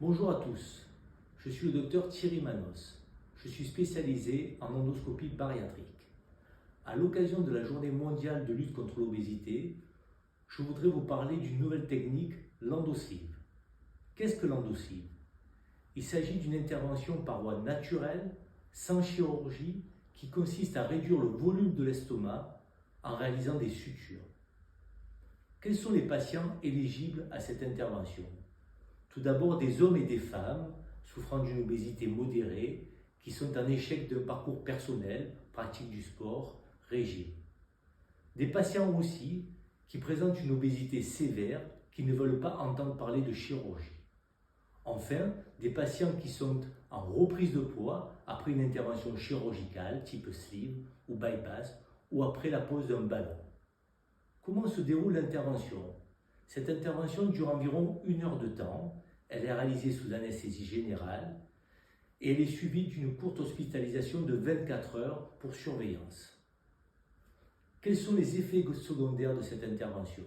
Bonjour à tous, je suis le docteur Thierry Manos. Je suis spécialisé en endoscopie bariatrique. À l'occasion de la journée mondiale de lutte contre l'obésité, je voudrais vous parler d'une nouvelle technique, l'endosleeve. Qu'est-ce que l'endosleeve? Il s'agit d'une intervention par voie naturelle, sans chirurgie, qui consiste à réduire le volume de l'estomac en réalisant des sutures. Quels sont les patients éligibles à cette intervention? Tout d'abord, des hommes et des femmes souffrant d'une obésité modérée qui sont en échec d'un parcours personnel, pratique du sport, régime. Des patients aussi qui présentent une obésité sévère, qui ne veulent pas entendre parler de chirurgie. Enfin, des patients qui sont en reprise de poids après une intervention chirurgicale type sleeve ou bypass ou après la pose d'un ballon. Comment se déroule l'intervention? Cette intervention dure environ 1 heure de temps. Elle est réalisée sous anesthésie générale et elle est suivie d'une courte hospitalisation de 24 heures pour surveillance. Quels sont les effets secondaires de cette intervention?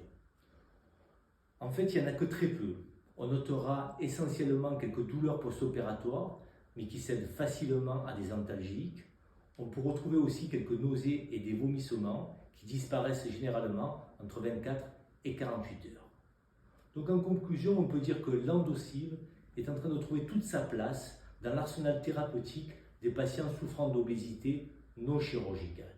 En fait, il n'y en a que très peu. On notera essentiellement quelques douleurs post-opératoires, mais qui cèdent facilement à des antalgiques. On peut retrouver aussi quelques nausées et des vomissements qui disparaissent généralement entre 24 et 48 heures. Donc en conclusion, on peut dire que l'endosleeve est en train de trouver toute sa place dans l'arsenal thérapeutique des patients souffrant d'obésité non chirurgicale.